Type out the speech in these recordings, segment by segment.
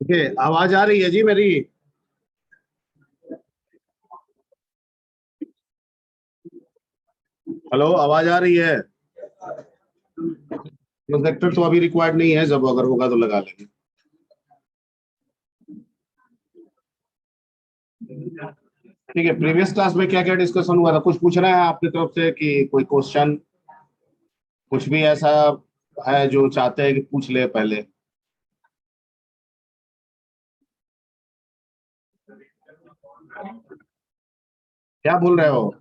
ठीक है, आवाज आ रही है जी मेरी? हेलो, आवाज आ रही है? प्रोजेक्टर तो अभी रिक्वायर्ड नहीं है, जब अगर होगा तो लगा लेंगे। ठीक है, प्रीवियस क्लास में क्या क्या डिस्कशन हुआ था? कुछ पूछ रहे हैं आपकी तरफ से कि कोई क्वेश्चन, कुछ भी ऐसा है जो चाहते हैं कि पूछ ले पहले? क्या बोल रहे हो?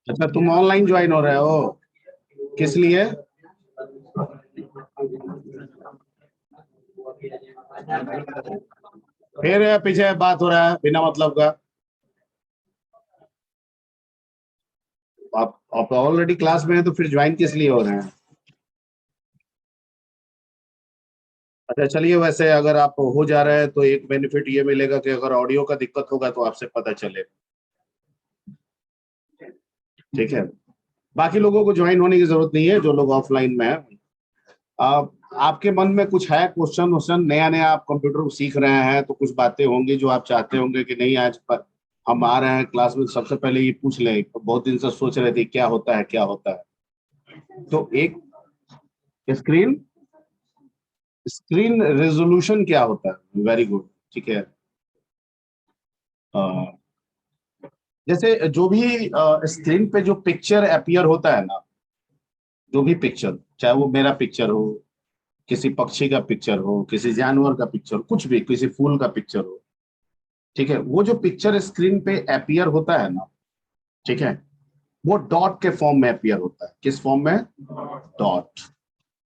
अच्छा, तुम ऑनलाइन ज्वाइन हो रहे हो? किस लिए? फिर पीछे बात हो रहा है बिना मतलब का। आप ऑलरेडी क्लास में हैं तो फिर ज्वाइन किस लिए हो रहे हैं? अच्छा चलिए, वैसे अगर आप हो जा रहे हैं तो एक बेनिफिट ये मिलेगा कि अगर ऑडियो का दिक्कत होगा तो आपसे पता चले। ठीक है, बाकी लोगों को ज्वाइन होने की जरूरत नहीं है जो लोग ऑफलाइन में है। आप आपके मन में कुछ है क्वेश्चन वोश्चन? नया नया आप कंप्यूटर सीख रहे हैं तो कुछ बातें होंगी जो आप चाहते होंगे कि नहीं, आज पर हम आ रहे हैं क्लास में, सबसे पहले ये पूछ लें। बहुत दिन से सोच रहे थे क्या होता है क्या होता है। तो एक स्क्रीन स्क्रीन रेजोल्यूशन क्या होता है? Very good. ठीक है। अ, जैसे जो भी स्क्रीन पे जो पिक्चर अपीयर होता है ना, जो भी पिक्चर, चाहे वो मेरा पिक्चर हो, किसी पक्षी का पिक्चर हो, किसी जानवर का पिक्चर, कुछ भी, किसी फूल का पिक्चर हो, ठीक है, वो जो पिक्चर स्क्रीन पे अपीयर होता है ना, ठीक है, वो डॉट के फॉर्म में अपीयर होता है। किस फॉर्म में? डॉट।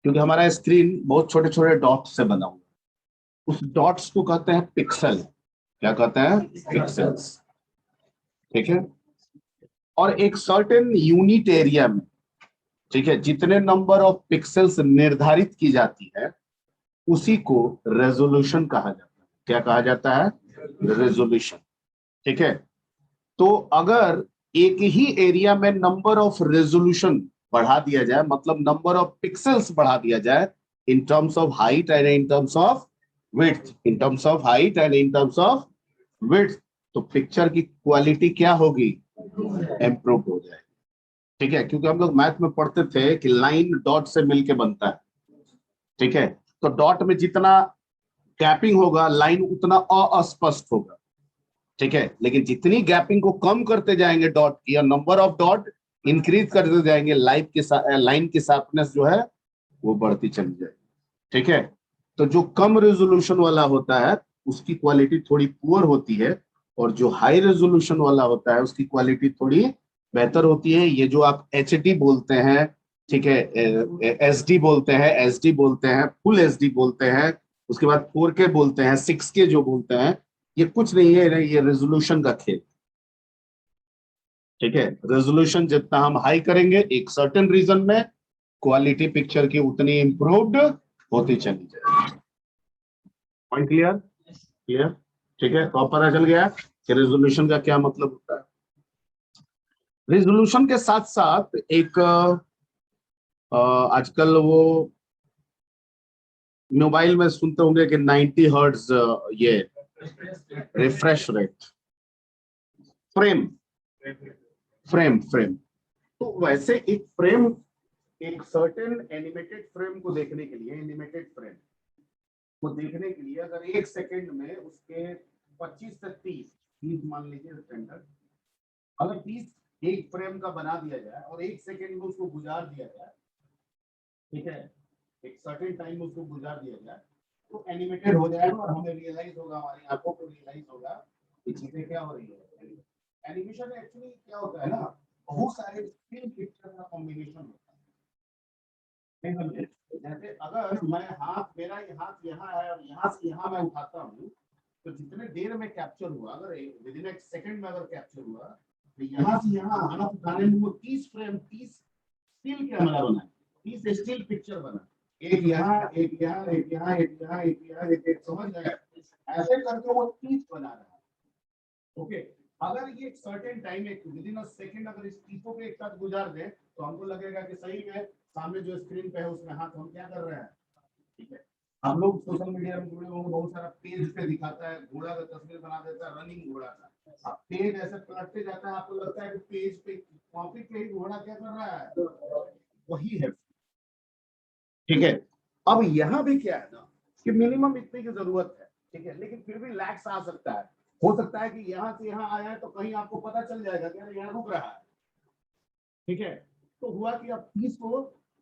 क्योंकि हमारा स्क्रीन बहुत छोटे छोटे डॉट से बना हुआ है। उस डॉट्स को कहते हैं पिक्सल। क्या कहते हैं? पिक्सल्स। ठीक है। और एक सर्टेन यूनिट एरिया में, ठीक है, जितने नंबर ऑफ पिक्सल्स निर्धारित की जाती है उसी को रेजोल्यूशन कहा जाता है। क्या कहा जाता है? रेजोल्यूशन। ठीक है। तो अगर एक ही एरिया में नंबर ऑफ रेजोल्यूशन बढ़ा दिया जाए, मतलब नंबर ऑफ पिक्सल्स बढ़ा दिया जाए, in terms of height and in terms of width, in terms of height and in terms of width, तो पिक्चर की क्वालिटी क्या होगी? इंप्रूव हो जाएगी। ठीक है, क्योंकि हम लोग मैथ में पढ़ते थे कि लाइन डॉट से मिलके बनता है। ठीक है, तो डॉट में जितना गैपिंग होगा लाइन उतना अस्पष्ट होगा। ठीक है, लेकिन जितनी गैपिंग को कम करते जाएंगे डॉट की, या नंबर ऑफ डॉट इंक्रीज करते जाएंगे, लाइन की शार्पनेस जो है वो बढ़ती चली जाएगी। ठीक है, तो जो कम रेजोल्यूशन वाला होता है उसकी क्वालिटी थोड़ी पुअर होती है, और जो हाई रेजोल्यूशन वाला होता है उसकी क्वालिटी थोड़ी बेहतर होती है। ये जो आप एच डी बोलते हैं, ठीक है, एस डी बोलते हैं, एस डी बोलते हैं, फुल एच डी बोलते हैं, उसके बाद 4K बोलते हैं, 6K जो बोलते हैं, ये कुछ नहीं है, ये रेजोल्यूशन का खेल। ठीक है, रेजोल्यूशन जितना हम हाई करेंगे एक सर्टेन रीजन में, क्वालिटी पिक्चर की उतनी इंप्रूव्ड होती चली जाएगी। Point clear? क्लियर। ठीक है, तो अब पता चल गया कि रेजोल्यूशन का क्या मतलब होता है। रेजोल्यूशन के साथ साथ एक आजकल वो मोबाइल में सुनते होंगे कि 90 हर्ट्ज ये refresh rate, frame frame frame. तो वैसे एक फ्रेम, एक सर्टेन एनिमेटेड फ्रेम को देखने के लिए, एनिमेटेड फ्रेम को देखने के लिए अगर एक सेकंड में उसके 25 से 30 मान लीजिए स्टैंडर्ड, अगर 30 एक फ्रेम का बना दिया जाए और एक सेकंड में उसको गुजार दिया जाए, ठीक है, एक सर्टेन टाइम में उसको गुजार दिया जाए, तो एनिमेटेड हो जाएगा और हमें रियलाइज होगा, हमारी आंखों को रियलाइज होगा कि चीजें क्या हो रही है। एनिमेशन एक्चुअली क्या होता है ना, बहुत सारे स्टिल पिक्चर का कॉम्बिनेशन होता है। जैसे अगर मैं हाथ, मेरा ये हाथ यहाँ है और यहाँ से यहाँ मैं उठाता हूँ, तो जितने देर में कैप्चर हुआ, अगर विद इन एक सेकंड में अगर कैप्चर हुआ, तो यहाँ से यहाँ हाथ उठाने में वो 30 फ्रेम, 30 स्टिल कैमरा बना, 30 स्टिल पिक्चर बना, एक यहाँ, एक यहाँ, एक यहाँ, एक यहाँ, एक यहाँ, एक, समझ गए? ऐसे करके वो 30 बना रहा है। ओके, अगर ये एक सर्टेन टाइम एक विद इन अ सेकंड अगर इस चीजों के एक साथ गुजार दे तो हमको लगेगा कि सही में सामने जो स्क्रीन पे है उसमें हाथ हम क्या कर रहे हैं। ठीक है, हम लोग सोशल मीडिया में जुड़े होंगे, बहुत सारा पेज पे दिखाता है घोड़ा का तस्वीर बना देता है, रनिंग घोड़ा का। अब पेज ऐसे पलटते जाता है, आपको लगता है कि पेज पे कॉपी पे ही घोड़ा क्या कर रहा है, वही है। ठीक है, अब यहाँ भी क्या है ना कि मिनिमम इतने की जरूरत है, ठीक है, लेकिन फिर भी लैक्स आ सकता है। हो सकता है कि यहाँ से यहाँ आया है तो कहीं आपको पता चल जाएगा कि यहाँ रुक रहा है। ठीक है, तो हुआ कि अब 30 को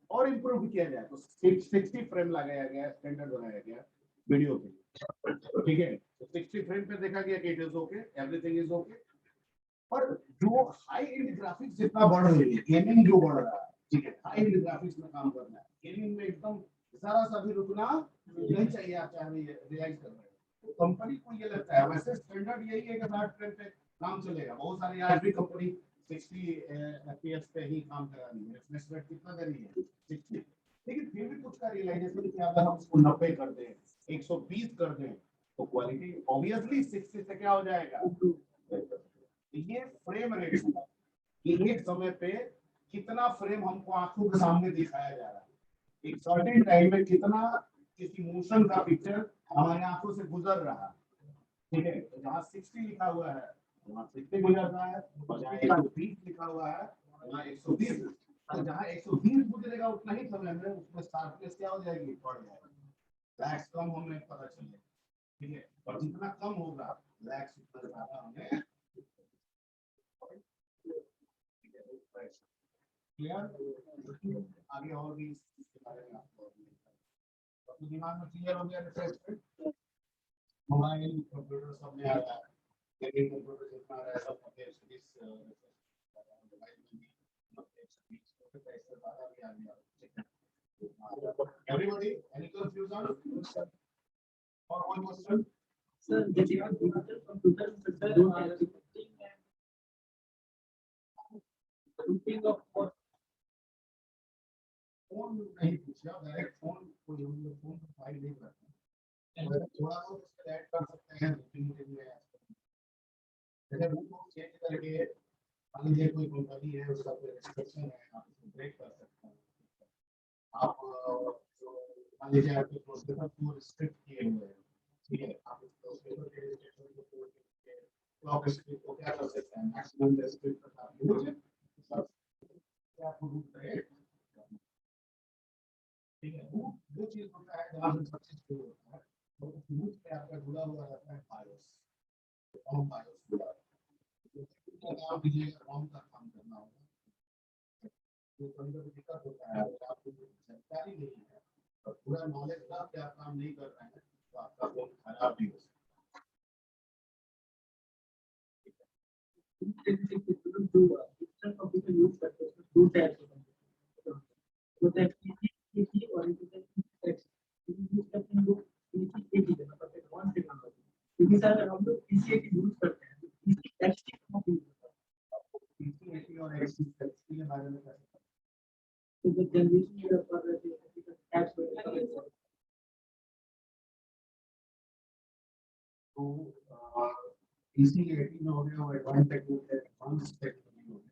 और इम्प्रूव किया जाए तो 60 फ्रेम लगाया गया, स्टैंडर्ड बनाया गया वीडियो के लिए। ठीक है, तो 60 फ्रेम पे देखा गया कि it is okay, everything is okay. और जो हाई एंड ग्राफिक्स जितना बढ़ रही है, गेमिंग जो बढ़ रहा है, ठीक है, हाई एंड ग्राफिक्स में काम करना है, गेमिंग में एकदम जरा सा भी रुकना नहीं चाहिए। आप चाहे रियलाइज कर रहे हैं तो कंपनी को ये लगता है, वैसे स्टैंडर्ड यही है कि 60 फ्रेम पे काम चलेगा। बहुत सारी आज भी कंपनी 60 एफपीएस पे ही काम करा रही है, रिफ्रेश रेट कितना दे रही है 60, लेकिन फिर भी कुछ का रियलाइजेशन कि अगर हम उसको 90 कर दें, 120 कर दें तो क्वालिटी ऑब्वियसली 60 से क्या हो जाएगा। ये फ्रेम रेट होगा कि एक समय पे कितना फ्रेम हमको आंखों के सामने दिखाया जा रहा है, एक सर्टेन टाइम में कितना किसी मोशन का पिक्चर हमारे आंखों से गुजर रहा है। ठीक है, तो जहाँ 60 लिखा हुआ है वहाँ 60 गुजर रहा है, और जहाँ 120 लिखा हुआ है वहाँ 120। तो जहाँ 120 गुजरेगा उतना ही समय में उसमें शार्पनेस क्या हो जाएगी, बढ़ जाएगा, लैक्स कम होने पता चलेगा। ठीक है, और जितना कम होगा लैक्स उतना ज्यादा हमें क्लियर। आगे और भी इसके बारे में आपको तो दिमाग में क्लियर हो गया। मोबाइल कंप्यूटर सब में आता है, गेमिंग कंप्यूटर जितना आ रहा है सब वेब सीरीज मोबाइल में भी वेब सीरीज तो कैसे बाहर भी आ गया। एवरीबॉडी एनी कंफ्यूजन और one question Sir, the digital computer sector are looking of for phone नहीं पूछा, डायरेक्ट फोन को हम लोग फोन को फाइल नहीं करते हैं, थोड़ा बहुत उसका ऐड कर सकते हैं मीटिंग में। जैसे रूट को चेंज करके मान लीजिए कोई कंपनी है उसका कोई रिस्ट्रिक्शन है, आप उसको ब्रेक कर सकते हैं। आप मान लीजिए आपके प्रोसेसर को रिस्ट्रिक्ट किए हुए हैं, ठीक है, आप उस प्रोसेसर के रिस्ट्रिक्शन को क्लॉक स्पीड को क्या कर सकते हैं, मैक्सिमम स्पीड तक आप यूज सब आपको रूट ब्रेक। ठीक है, वो चीज होता है जहाँ सब चीज शुरू होता है, तो उस रूट पे आपका जुड़ा हुआ रहता है बायोस, कौन बायोस जुड़ा है, काम दीजिएगा कौन का काम करना होगा। तो कभी कभी दिक्कत होता है अगर आपको जानकारी नहीं है और पूरा नॉलेज था कि आप काम नहीं कर रहे हैं तो आपका फोन खराब भी हो सकता digital computer use करते हैं two types of computer होता है PC और एक होता है PC यूज करते हैं वो PC एक ही है मतलब एडवांस टेक्नोलॉजी, लेकिन सर अगर हम लोग PC एक यूज करते हैं तो PC एक्सटी कम यूज करता है। पीसी और एक्सटी के बारे में कैसे है तो जनरेशन ये कर रहे थे एप्स वगैरह तो पीसी 18 हो गया, वो एडवांस टेक्नोलॉजी हो गया,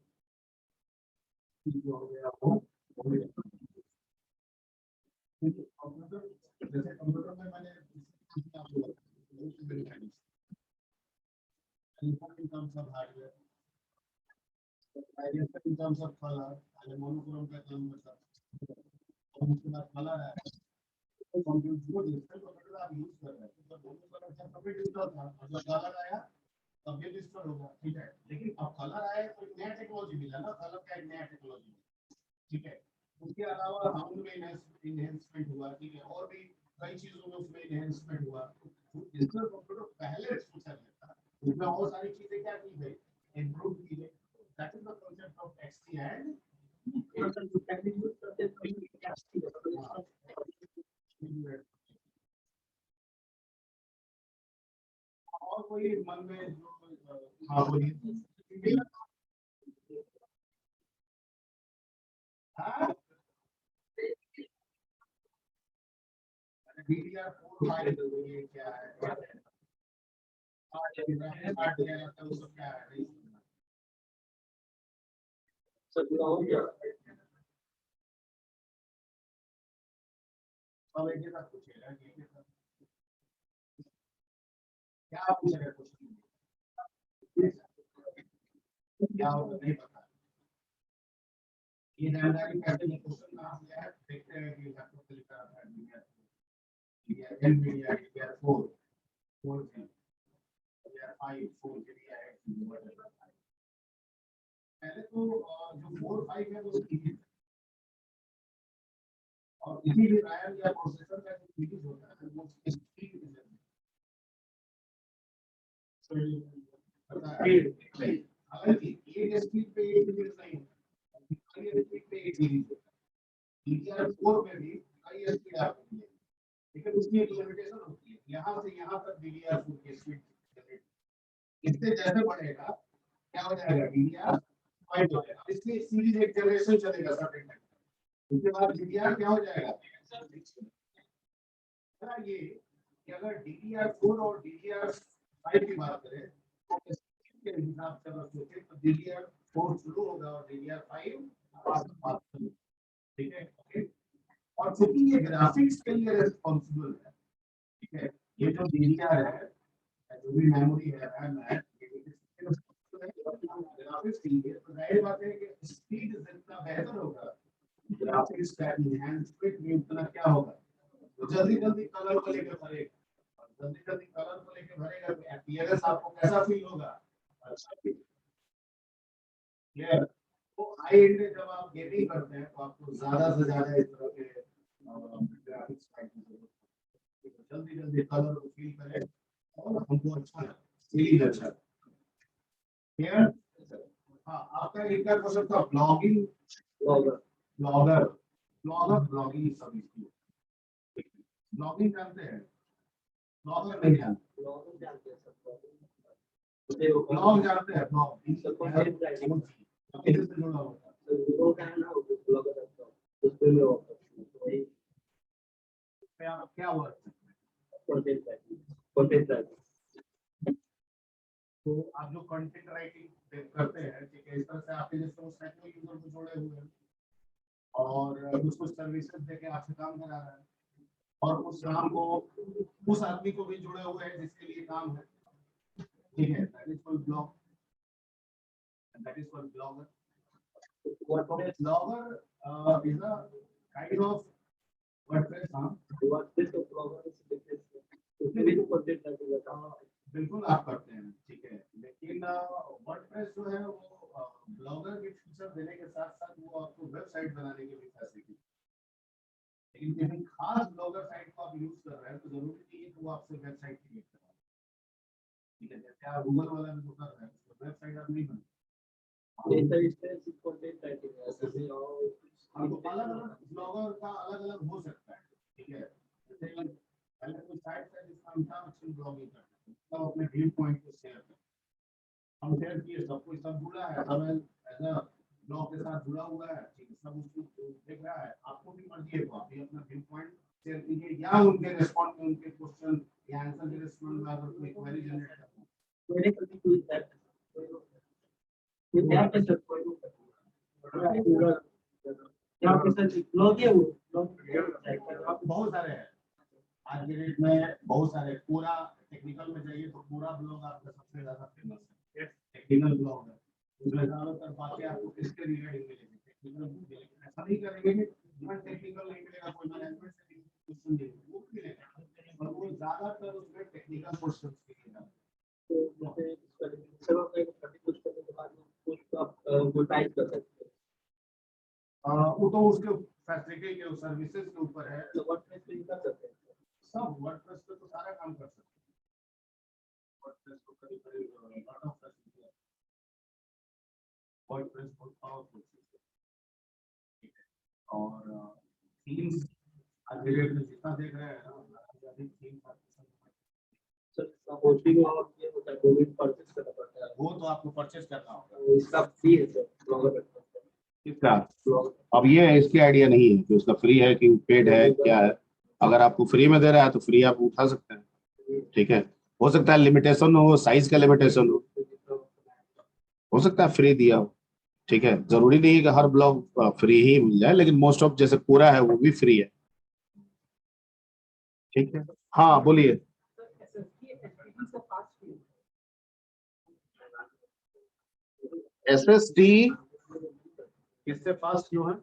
जो हो गया वो कंप्यूटर। जैसे कंप्यूटर में मैंने आपको in terms of hardware, in terms of color, and monochrome का काम करता है, और उसके बाद कलर है, तो कंप्यूटर जो डिजिटल कंप्यूटर आप यूज कर रहे हैं तो दोनों कलर का कभी डिजिटल था, मतलब कलर आया तब ये डिजिटल होगा, ठीक है, लेकिन अब कलर आया तो एक नया टेक्नोलॉजी मिला ना, कलर का एक नया टेक्नोलॉजी, ठीक है। उसके अलावा साउंड में इनहेंसमेंट हुआ, ठीक है, और भी कई चीजों में उसमें इनहेंसमेंट हुआ। डिजिटल कंप्यूटर पहले सोचा गया था, उसमें और सारी चीजें क्या की गई, इम्प्रूव की गई। That is the concept of एक्सटी एंड टेक्निक यूज करते हैं और कोई मन में जो हाँ बोलिए। हाँ DDR4 फाइल ये क्या है, वो सब क्या है सर पूरा हो गया। अब एक साथ पूछेगा क्या पूछेगा क्वेश्चन क्या होगा नहीं पता। ये जानकारी कैसे ये क्वेश्चन कहाँ से आया देखते हैं कि आपको लिखा है media L media media 4 4 media 5 4 media है पहले तो जो 4 5 है वो सीरीज और इसी भी रैम या प्रोसेसर का जो सीरीज होता है वो स्पीड हालांकि एक स्पीड पे एक सीरीज नहीं होता है स्पीड पे एक सीरीज होता है DDR4 में भी कई स्पीड आती है लेकिन उसकी एक लिमिटेशन होती है यहाँ से यहाँ तक DDR4 की स्पीड इससे जैसे बढ़ेगा क्या हो जाएगा DDR5 हो जाएगा इसलिए सीरीज एक जनरेशन चलेगा सर्टेन टाइम उसके बाद DDR क्या हो जाएगा ये कि अगर DDR4 और DDR5 की बात करें तो के हिसाब से अगर सोचे तो DDR4 शुरू होगा और DDR5 ठीक है ओके और चूंकि ये ग्राफिक्स के लिए रिस्पॉन्सिबल है ठीक है ये जो DDR है जो भी मेमोरी है रैम है ग्राफिक्स के लिए तो जाहिर बात है कि स्पीड जितना बेहतर होगा ग्राफिक्स का एनहांसमेंट भी उतना क्या होगा तो जल्दी जल्दी कलर को लेकर भरेगा जल्दी जल्दी कलर को लेकर भरेगा तो अपीयरेंस आपको कैसा फील होगा अच्छा फील क्लियर तो हाई एंड में जब आप गेमिंग करते हैं तो आपको ज्यादा से ज्यादा इस तरह के ग्राफिक्स कार्ड की जरूरत है जल्दी जल्दी कलर को फील करें और हमको अच्छा सीरीज अच्छा क्लियर हाँ आपका एक क्वेश्चन था blogging blogger blogger blogger blogging service blogging जानते हैं ब्लॉगर नहीं जानते ब्लॉग जानते हैं सर ब्लॉग जानते हैं ब्लॉग किससे जुड़ा होता है वो क्या है ना ब्लॉगर का उसपे में वही क्या वर्क कंटेंट राइटिंग तो आप जो कंटेंट राइटिंग करते हैं ठीक है इस तरह से आपके जैसे उस साइट में यूजर को जोड़े हुए हैं और उसको सर्विसेज देके आपसे काम करा रहा है और उस काम को उस आदमी को भी जुड़े हुए हैं जिसके लिए काम है ठीक है that is called blog that is called blogger what blogger is a kind of WordPress WordPress तो ब्लॉगर से उसमें भी तो कंटेंट राइटिंग होता है बिल्कुल आप करते हैं ठीक है लेकिन वर्डप्रेस जो है वो ब्लॉगर के फीचर देने के साथ साथ वो आपको वेबसाइट बनाने की भी फैसिलिटी लेकिन किसी खास ब्लॉगर साइट को आप यूज कर रहे हैं तो जरूरी नहीं है कि वो आपसे वेबसाइट क्रिएट कराए ठीक है जैसे आप गूगल वाला भी जो कर रहे हैं तो वेबसाइट आप नहीं बनाते कंटेंट राइटिंग है आपको अलग-अलग ब्लॉगर का अलग-अलग हो सकता है ठीक है जैसे पहले कोई साइट है जिसका अमिताभ बच्चन ब्लॉगिंग करते हैं सब अपने व्यू पॉइंट को शेयर करते हैं हम शेयर किए सब कुछ सब जुड़ा है सब ऐसा ब्लॉग के साथ जुड़ा हुआ है ठीक है सब उसको देख रहा है आपको भी मर्जी है तो आप भी अपना व्यू पॉइंट शेयर कीजिए या उनके रिस्पॉन्स में उनके क्वेश्चन या आंसर के रिस्पॉन्स में अगर कोई क्वेरी जनरेट करना है मैंने कभी कोई दैट ये क्या कर सकते हो क्या कर सकते ब्लॉग है वो ब्लॉग बहुत सारे हैं आज के डेट में बहुत सारे पूरा टेक्निकल में जाइए तो पूरा ब्लॉग आपका सबसे ज्यादा फेमस है टेक्निकल ब्लॉग है उसमें ज्यादातर बातें आपको किसके रिलेटेड मिलेगी टेक्निकल मिलेगी ऐसा नहीं करेंगे कि इवन टेक्निकल नहीं मिलेगा कोई मैनेजमेंट से क्वेश्चन देगा वो मिलेगा और वो ज्यादातर उसमें टेक्निकल क्वेश्चंस मिलेगा तो जैसे सब अपने कुछ करने के बाद कुछ आप वो टाइप कर सकते हैं वो तो उसके फैसिलिटी के सर्विसेज के ऊपर है तो वर्डप्रेस पे कर सकते हैं सब वर्डप्रेस पे तो सारा काम कर सकते हैं वर्डप्रेस को करीब लॉट ऑफ फैसिलिटी है वर्डप्रेस बहुत पावरफुल है और थीम्स आज के डेट में जितना देख रहे हैं ना अधिक थीम्स सर होस्टिंग और ये होता है वो भी परचेज करना पड़ता है वो तो आपको परचेस करना होगा तो इसका फी है सर ब्लॉगर किसका अब ये इसकी आइडिया नहीं है कि उसका फ्री है कि पेड है क्या है अगर आपको फ्री में दे रहा है तो फ्री आप उठा सकते हैं ठीक है हो सकता है लिमिटेशन हो, साइज का लिमिटेशन हो सकता है फ्री दिया हो। ठीक है, जरूरी नहीं है कि हर ब्लॉग फ्री ही मिल जाए, लेकिन मोस्ट ऑफ जैसे पूरा है वो भी फ्री है। ठीक है, हाँ बोलिए। SSD किससे फास्ट क्यों है?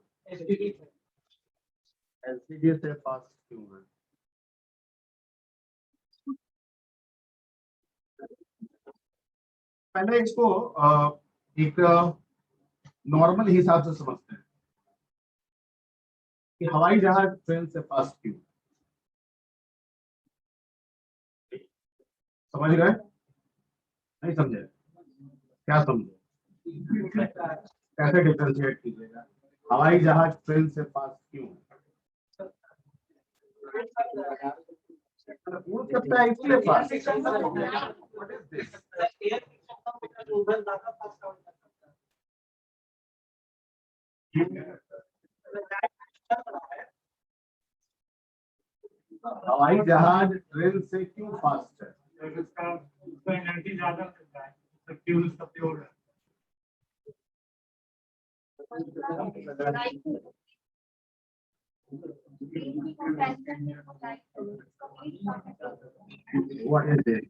LCD से फास्ट क्यों है? पहले इसको एक नॉर्मल हिसाब से समझते हैं कि हवाई जहाज ट्रेन से फास्ट क्यों। समझ गए? नहीं समझे? क्या समझे? कैसे डिफ्रेंशिएट कीजिएगा? हवाई जहाज ट्रेन से फास्ट क्यों उड़ सकता है इसलिए फास्ट? What is this? हवाई जहाज ट्रेन से क्यों फास्ट है? उसका एनर्जी ज्यादा मिलता है, फ्यूल उसका प्योर है। What is this?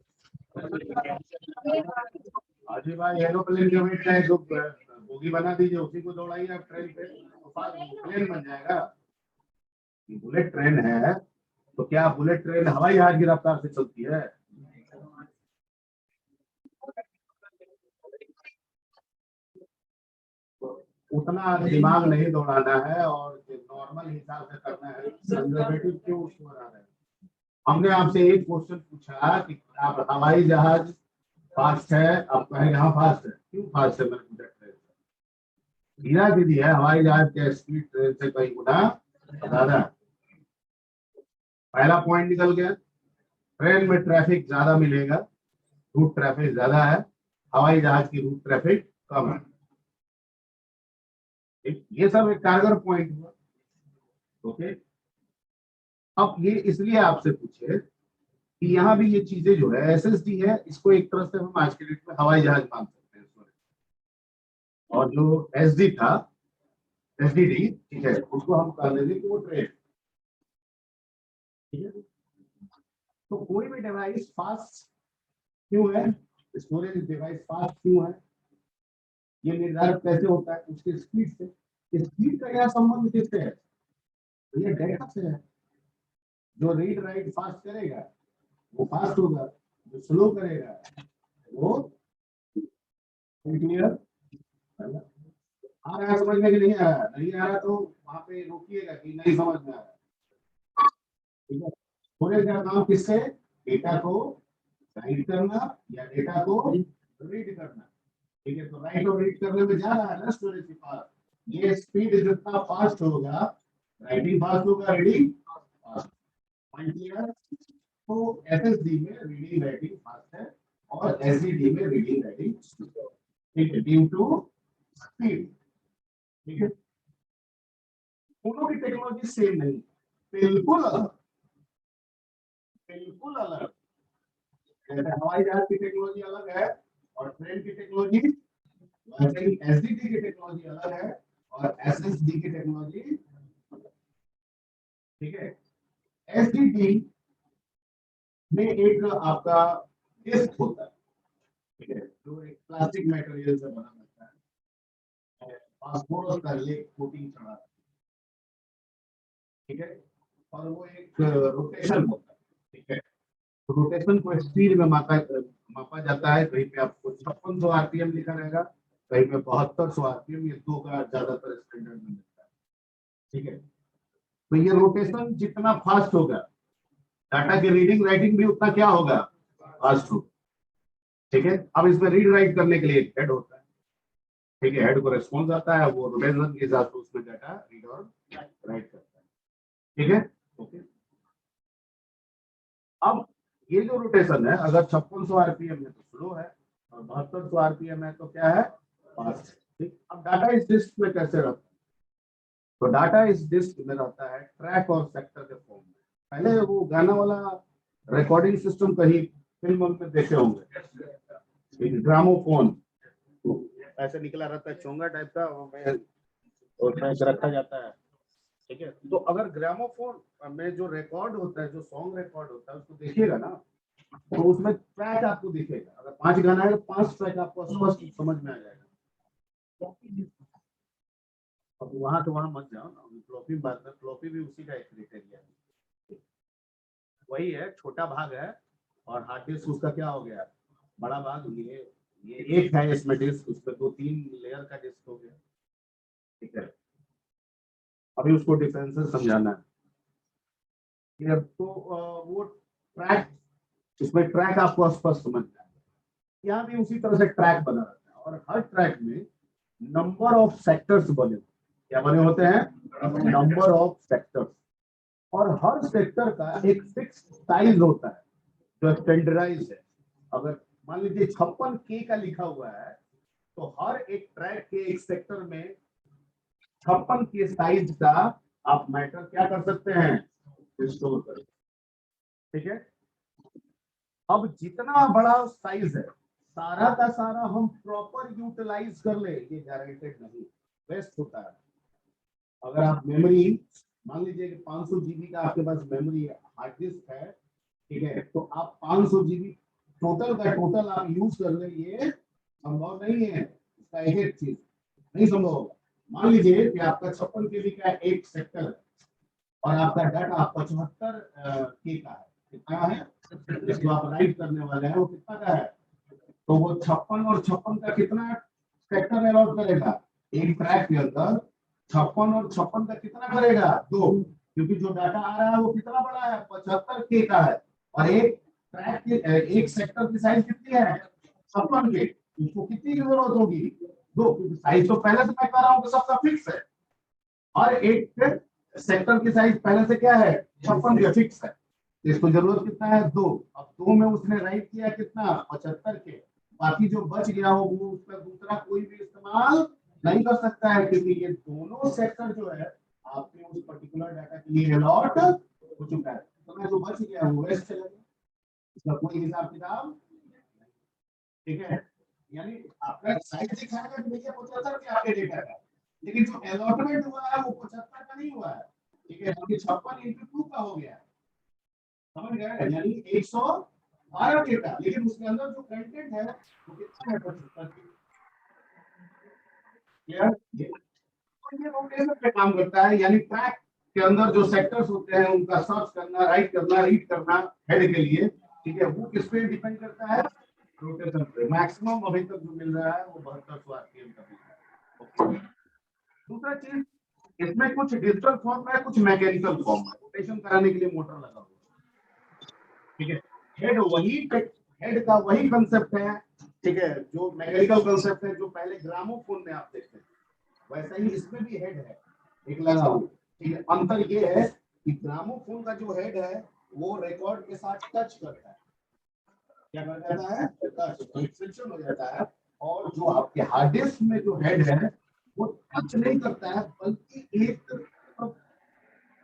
अजी भाई एरोप्लेन के वेट है, जो बोगी बना दीजिए उसी को दौड़ाइए आप ट्रेन पे, तो फास्ट प्लेन बन जाएगा। बुलेट ट्रेन है तो क्या बुलेट ट्रेन हवाई जहाज की रफ्तार से चलती है? उतना दिमाग नहीं दौड़ाना है और नॉर्मल हिसाब से करना है, कंजर्वेटिव क्यों उसको बना रहे हैं? हमने आपसे एक क्वेश्चन पूछा कि आप हवाई जहाज फास्ट है, आप कहेंगे हाँ फास्ट है, क्यों फास्ट है? मैंने पूछा ट्रेन से। हीरा दीदी है हवाई जहाज के स्पीड ट्रेन से कई गुना ज्यादा है। पहला पॉइंट निकल गया। ट्रेन में ट्रैफिक ज्यादा मिलेगा, रूट ट्रैफिक ज्यादा है, हवाई जहाज की रूट ट्रैफिक कम है। ये सब एक कारगर पॉइंट हुआ। ओके, अब ये इसलिए आपसे पूछे कि यहाँ भी ये चीजें जो है SSD है, इसको एक तरह से हम आज के डेट में हवाई जहाज मान सकते हैं इसमें। और जो SD था, SDD, ठीक है, उसको हम कह देंगे कि वो ट्रेन। ठीक है, तो कोई भी डिवाइस फास्ट क्यों है, स्टोरेज डिवाइस फास्ट क्यों है, ये निर्धारित कैसे होता है? उसके स्पीड से। स्पीड का क्या संबंध किससे है? तो ये डेटा से है। जो रीड राइट फास्ट करेगा वो फास्ट होगा, जो स्लो करेगा वो क्लियर। आ रहा है समझ में कि नहीं आ रहा? नहीं आ रहा तो वहां पे रोकिएगा कि नहीं समझ में आ रहा। ठीक है, स्टोरेज का काम किससे? डेटा को राइट करना या डेटा को रीड करना। ठीक है, तो राइट और रीड करने में जा रहा है ना स्टोरेज के पास। ये स्पीड जितना फास्ट होगा, राइटिंग फास्ट होगा, रीडिंग फास्ट। Point clear? तो SSD में रीडिंग राइटिंग फास्ट है और SSD में रीडिंग राइटिंग ठीक है, ड्यू टू स्पीड। ठीक है, दोनों की टेक्नोलॉजी सेम नहीं, बिल्कुल अलग, बिल्कुल अलग। जैसे हवाई जहाज की टेक्नोलॉजी अलग है और ट्रेन की टेक्नोलॉजी, वैसे ही SSD की टेक्नोलॉजी अलग है और SSD की टेक्नोलॉजी। ठीक है, SSD में एक आपका डिस्क होता है, ठीक है, जो एक प्लास्टिक मटेरियल से बना होता है, फास्फोरस का एक कोटिंग चढ़ा, ठीक है, और वो एक रोटेशन होता है। ठीक है, तो रोटेशन को स्पीड में मापा जाता है। कहीं पे आपको 5600 RPM लिखा रहेगा, कहीं पे 7200 RPM, ये दो का ज्यादातर स्टैंडर्ड में मिलता है। ठीक है, तो ये रोटेशन जितना फास्ट होगा, डाटा की रीडिंग राइटिंग भी उतना क्या होगा, फास्ट होगा। ठीक है, अब इसमें रीड राइट करने के लिए एक हेड होता है। ठीक है, हेड को रेस्पॉन्स आता है, वो रोटेशन के हिसाब से उसमें डाटा रीड और राइट करता है। ठीक है, ओके। अब ये जो रोटेशन है, अगर 5600 RPM है तो स्लो है और 7200 RPM है तो क्या है, फास्ट। ठीक, अब डाटा इस डिस्क में कैसे रहता है? तो डाटा इस डिस्क में रहता है ट्रैक और सेक्टर के फॉर्म में। पहले वो गाना वाला रिकॉर्डिंग सिस्टम कहीं फिल्म में देखे होंगे, एक ग्रामोफोन ऐसे निकला रहता है, चोंगा टाइप का, और उसमें रखा जाता है। ठीक है, तो अगर ग्रामोफोन में जो रिकॉर्ड होता है, जो सॉन्ग रिकॉर्ड होता है, उसको देखिएगा ना, तो उसमें ट्रैक आपको दिखेगा। अगर 5 गाना है तो 5 ट्रैक आपको स्पष्ट समझ में आ जाएगा। अब वहां तो वहां मत जाओ ना, फ्लॉपी बात है, फ्लॉपी भी उसी का एक क्राइटेरिया है, वही है, छोटा भाग है, और हार्ड डिस्क उसका क्या हो गया, बड़ा भाग। ये एक है इसमें डिस्क, उस पर 2-3 लेयर का डिस्क हो गया। ठीक है, अभी उसको डिफरेंसेस समझाना है। तो वो ट्रैक, इसमें ट्रैक आपको स्पष्ट समझ में आएगा। यहाँ भी उसी तरह से ट्रैक बना रहता है, और हर ट्रैक में नंबर ऑफ सेक्टर्स बने, क्या बने होते हैं, नंबर ऑफ सेक्टर्स, और हर सेक्टर का एक फिक्स साइज होता है जो स्टैंडर्डाइज है। अगर मान लीजिए 56K का लिखा हुआ है, तो हर एक ट्रैक के एक सेक्टर में 56K साइज का आप मैटर क्या कर सकते हैं, स्टोर कर। ठीक है, अब जितना बड़ा साइज है, सारा का सारा हम प्रॉपर यूटिलाइज कर ले, ये गारंटेड नहीं, बेस्ट होता है। अगर आप मेमोरी, मान लीजिए कि 500 जीबी का आपके पास मेमोरी हार्ड डिस्क है, ठीक है, तो आप 500 जीबी टोटल का टोटल आप यूज कर ले, ये संभव नहीं है। इसका एक चीज नहीं संभव होगा। मान लीजिए कि आपका 56 KB का एक सेक्टर है, और आपका डाटा 75K का है, कितना है, जिसको आप राइट करने वाले हैं वो कितना का है, तो वो 56 और 56 का कितना सेक्टर अलॉट करेगा एक ट्रैक के अंदर, 56 और 56 का कितना करेगा, 2, क्योंकि जो डाटा आ रहा है वो कितना बड़ा है, 75K का है, और एक ट्रैक के एक सेक्टर की साइज कितनी है, 56K, उसको कितनी की जरूरत होगी, 2, क्योंकि साइज तो पहले से मैं कह रहा हूँ कि सबका फिक्स है, और एक सेक्टर की साइज पहले से क्या है, 56 फिक्स है, इसको जरूरत कितना है, 2। अब 2 में उसने राइट किया कितना, 75K, बाकी जो बच गया हो वो उसका दूसरा कोई भी इस्तेमाल नहीं कर सकता है, क्योंकि ये दोनों सेक्टर जो है आपके उस पर्टिकुलर डाटा के लिए अलॉट हो चुका है। तो मैं जो बच गया वो वेस्ट चला गया, इसका कोई हिसाब किताब। ठीक है, यानी आपका साइज दिखाएगा कि भैया 75 के आपके डेटा का, लेकिन जो अलॉटमेंट हुआ है वो 75 का नहीं हुआ है। ठीक है, क्योंकि 56 × 2 का हो गया, समझ गए, यानी 112 डेटा, लेकिन उसके अंदर जो कंटेंट है वो कितना है, 75। ये रोटेशन पे काम करता है, यानी ट्रैक के अंदर जो सेक्टर्स होते हैं उनका सर्च करना, राइट करना, रीड करना हेड के लिए। ठीक है, वो किस पे डिपेंड करता है, रोटेशन पे। मैक्सिमम अभी तक जो मिल रहा है वो 7200 RPM का मिल रहा है। दूसरा चीज, इसमें कुछ डिजिटल फॉर्म है, कुछ मैकेनिकल फॉर्म है, रोटेशन कराने के लिए मोटर लगा हुआ है। ठीक है, हेड का वही कंसेप्ट है। ठीक है, जो मैकेनिकल कंसेप्ट है जो पहले ग्रामोफोन में आप देखते हैं, वैसा ही इसमें भी हेड है एक लगा हुआ। ठीक है, अंतर ये है कि ग्रामोफोन का जो हेड है वो रिकॉर्ड के साथ टच करता है, क्या कर जाता है, टच, फ्रिक्शन हो जाता है। और जो आपके हार्ड डिस्क में जो हेड है वो टच नहीं करता है, बल्कि एक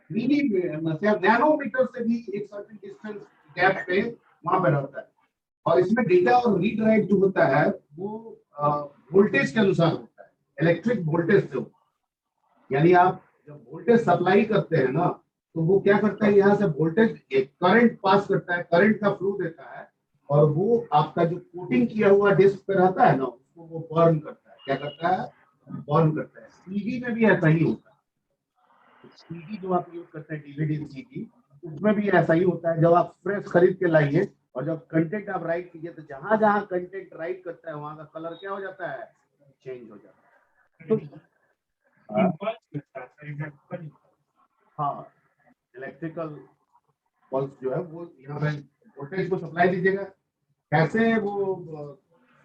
नैनोमीटर से भी एक सर्टेन डिस्टेंस गैप पे वहां पे रहता है। और इसमें डेटा और रीड राइट जो होता है वो वोल्टेज के अनुसार होता है, इलेक्ट्रिक वोल्टेज से होता है। यानी आप जब वोल्टेज सप्लाई करते हैं ना, तो वो क्या करता है, यहाँ से वोल्टेज एक करंट पास करता है, करंट का फ्लो देता है, और वो आपका जो कोटिंग किया हुआ डिस्क पे रहता है ना, उसको वो बर्न करता है। क्या करता है, बर्न करता है। सीडी में भी ऐसा ही होता है, सीडी जो आप यूज करते हैं, डीवीडी सीडी, उसमें भी ऐसा ही होता है। जब आप फ्रेश खरीद के लाइए और जब कंटेंट आप राइट कीजिए, तो जहां जहां कंटेंट राइट करता है वहां का कलर क्या हो जाता है, चेंज हो जाता है। तो हाँ, इलेक्ट्रिकल पल्स जो है वो यहाँ पे वोल्टेज को सप्लाई दीजिएगा। कैसे वो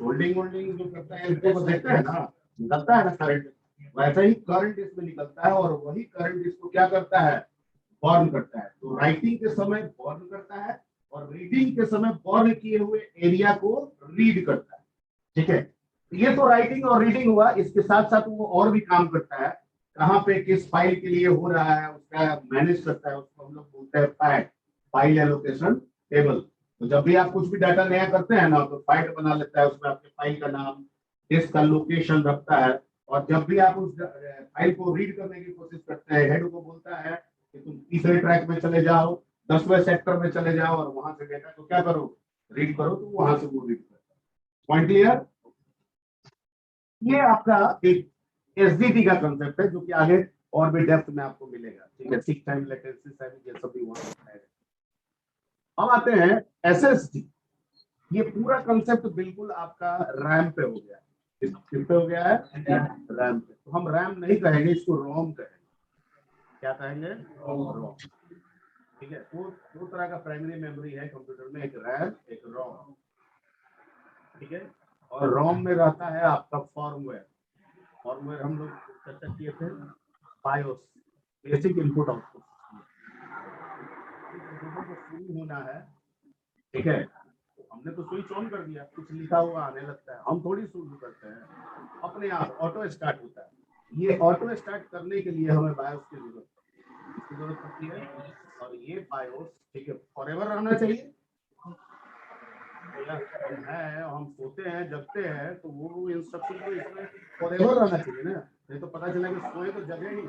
होल्डिंग होल्डिंग जो करता है इसको देखते हैं ना, निकलता है ना करंट, वैसा ही करंट इसमें निकलता है, और वही करंट इसको क्या करता है, बर्न करता है। तो राइटिंग के समय बर्न करता है, और रीडिंग के समय बर्न किए हुए एरिया को रीड करता है। ठीक है, ये तो राइटिंग और रीडिंग हुआ। इसके साथ साथ वो और भी काम करता है, कहाँ पे किस फाइल के लिए हो रहा है उसका मैनेज करता है, उसको हम लोग बोलते हैं पैड, फाइल एलोकेशन टेबल। तो जब भी आप कुछ भी डाटा नया करते हैं ना तो फाइल बना लेता है, उसमें आपके फाइल का नाम, डिस्क का लोकेशन रखता है, और जब भी आप उस फाइल को रीड करने की कोशिश करते हैं, हेड को बोलता है कि तुम तीसरे ट्रैक में चले जाओ, 10वें सेक्टर में चले जाओ और वहां से डेटा को क्या करो, रीड करो, तो वहां से वो रीड करता है। Point clear? ये आपका एक एसडीटी का कंसेप्ट है जो कि आगे और भी डेप्थ में आपको मिलेगा, ठीक है, सिक टाइम लेटेंसी ये सब भी वहां है। अब आते हैं एसएसडी। ये पूरा कंसेप्ट बिल्कुल आपका रैम पे हो गया। किस पे हो गया है? रैम पे। तो हम रैम नहीं कहेंगे, इसको रोम कहेंगे। क्या कहेंगे? रोम। ठीक है, दो तरह का प्राइमरी मेमोरी है कंप्यूटर में, एक रैम एक रोम। ठीक है, और रोम में रहता है आपका फॉर्मवेयर। फॉर्मवेयर हम लोग चर्चा किए थे, बायोस, बेसिक इनपुट आउटपुट। शुरू होना है, ठीक है, तो हमने तो स्विच ऑन कर दिया, कुछ लिखा हुआ आने लगता है, हम थोड़ी शुरू करते हैं, अपने आप ऑटो स्टार्ट होता है। ये ऑटो स्टार्ट करने के लिए हमें बायोस की जरूरत पड़ती है, और ये बायोस, ठीक है, फॉरएवर रहना चाहिए। हम है, हम सोते हैं, जगते हैं, तो वो इंस्ट्रक्शन तो इसमें फॉरएवर रहना चाहिए ना, नहीं तो पता चला कि सोए तो जगे ही,